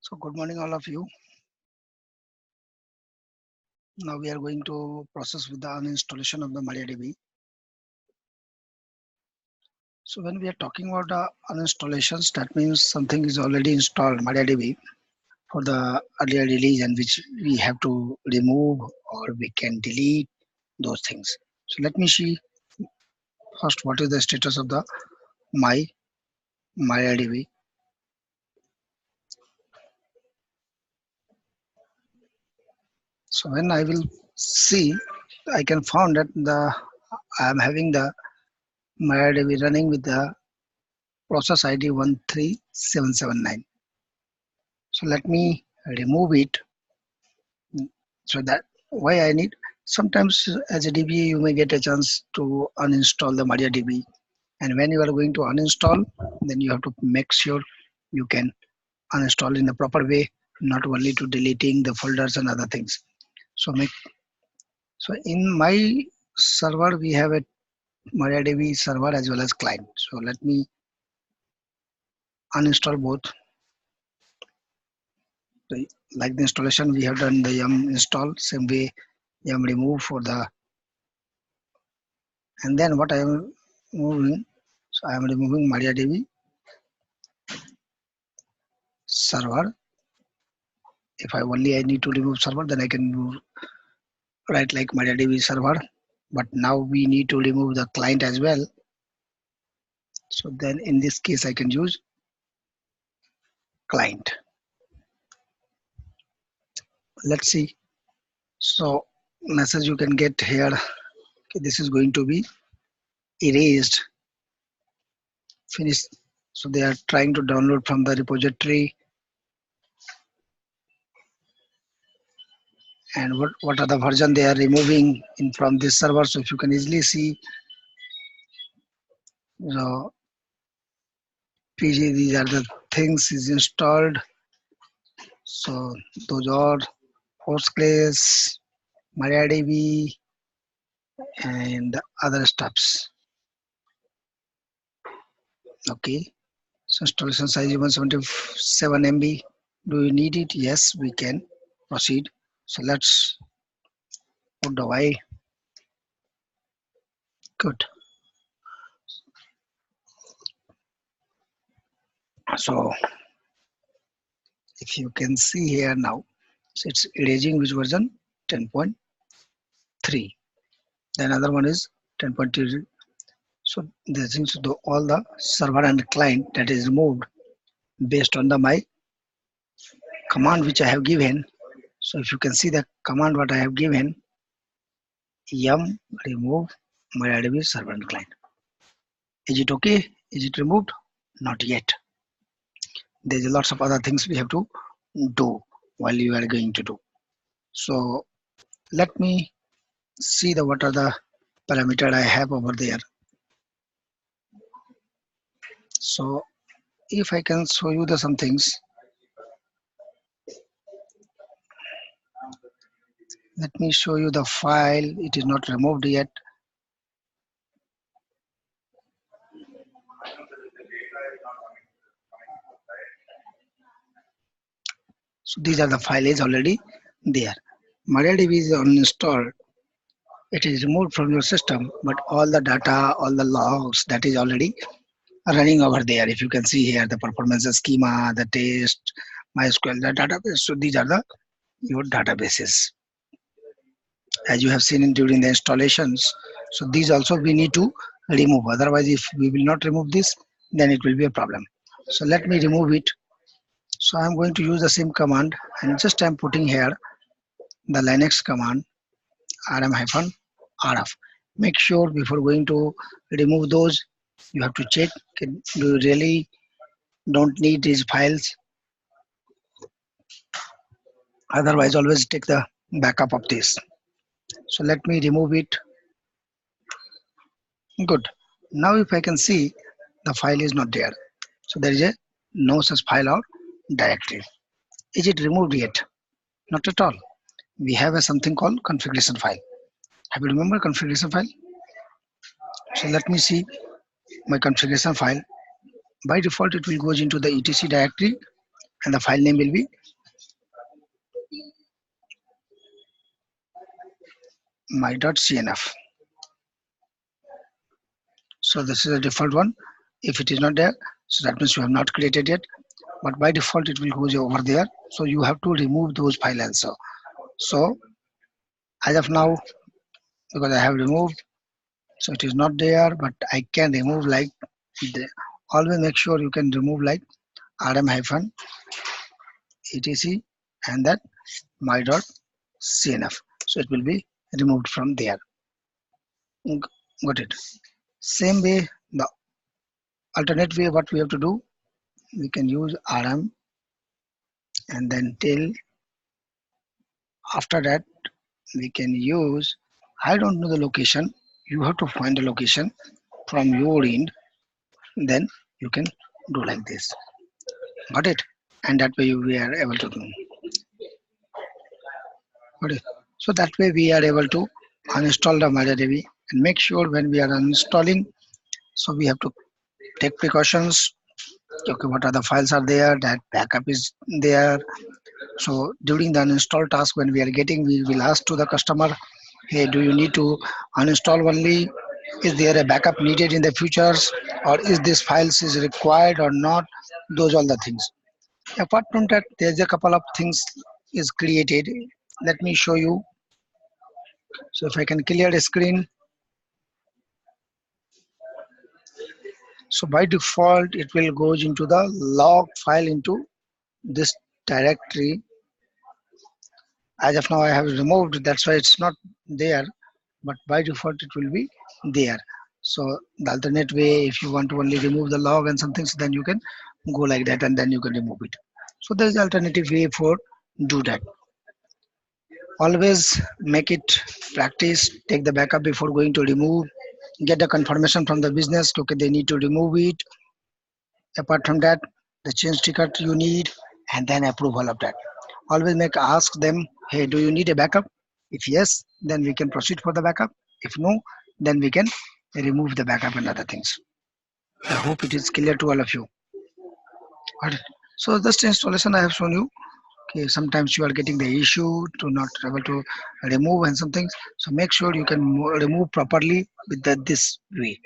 So good morning all of you. Now we are going to process with the uninstallation of the MariaDB. So when we are talking about the uninstallations, that means something is already installed MariaDB for the earlier release and which we have to remove or we can delete those things. So let me see first what is the status of the MariaDB. So when I will see, I can found that I am having the MariaDB running with the process ID 13779. So let me remove it. So that why I need sometimes as a DBA you may get a chance to uninstall the MariaDB, and when you are going to uninstall, then you have to make sure you can uninstall in the proper way, not only to deleting the folders and other things. So in my server we have a MariaDB server as well as client. So let me uninstall both. So like the installation we have done the yum install, same way yum remove for the, and then what I am moving, so I am removing MariaDB server. If I need to remove server, then I can write like MariaDB server, but now we need to remove the client as well. So then in this case I can use client. Let's see. So message you can get here, okay, this is going to be erased, finished. So they are trying to download from the repository, and what are the version they are removing in from this server. So if you can easily see, so PG, these are the things is installed. So those are Postgres, MariaDB, and other stuffs. Okay. So installation size is 177 MB. Do you need it? Yes, we can proceed. So let's put the Y. Good. So if you can see here now, so it's erasing which version? 10.3. Then another one is 10.2. So this is all the server and client that is removed based on the my command which I have given. So if you can see the command what I have given, yum remove MariaDB server and client. Is it okay? Is it removed? Not yet. There's lots of other things we have to do while you are going to do. So let me see the what are the parameter I have over there. So if I can show you the some things, let me show you the file. It is not removed yet. So these are the files already there. MariaDB is uninstalled. It is removed from your system, but all the data, all the logs, that is already running over there. If you can see here, the performance schema, the test, MySQL, the database. So these are the your databases, as you have seen in during the installations. So these also we need to remove. Otherwise, if we will not remove this, then it will be a problem. So let me remove it. So I'm going to use the same command, and just I'm putting here the Linux command rm-rf. Make sure before going to remove those, you have to check, do you really don't need these files? Otherwise, always take the backup of this. So let me remove it. Good. Now if I can see, the file is not there. So there is a no such file or directory. Is it removed yet? Not at all. We have a something called configuration file. Have you remember configuration file? So let me see my configuration file. By default, it will goes into the etc directory. and the file name will be my.cnf. So this is a default one. If it is not there, so that means you have not created it, but by default it will go over there, so you have to remove those files also. So as of now, because I have removed, so it is not there, but I can remove like the, always make sure you can remove like rm hyphen etc and that my.cnf, so it will be removed from there. Got it? Same way, the alternate way what we have to do, we can use rm and then till. After that we can use, I don't know the location, you have to find the location from your end, then you can do like this. Got it? And that way we are able to do. Got it? So that way we are able to uninstall the MariaDB, and make sure when we are uninstalling, so we have to take precautions. Okay, what are the files are there, that backup is there. So during the uninstall task, when we are getting, we will ask to the customer, hey, do you need to uninstall only? Is there a backup needed in the futures, or is this files is required or not? Those are the things. Apart from that, there's a couple of things is created. Let me show you. So if I can clear the screen, so by default it will goes into the log file into this directory. As of now I have removed, that's why it's not there, but by default it will be there. So the alternate way, if you want to only remove the log and some things, then you can go like that and then you can remove it. So there is alternative way for do that. Always make it practice, take the backup before going to remove, get the confirmation from the business, okay, they need to remove it. Apart from that, the change ticket you need, and then approval of that. Always make ask them, hey, do you need a backup? If yes, then we can proceed for the backup. If no, then we can remove the backup and other things. I hope it is clear to all of you. Alright. So this installation I have shown you. Okay, sometimes you are getting the issue to not able to remove and some things. So make sure you can remove properly with this way.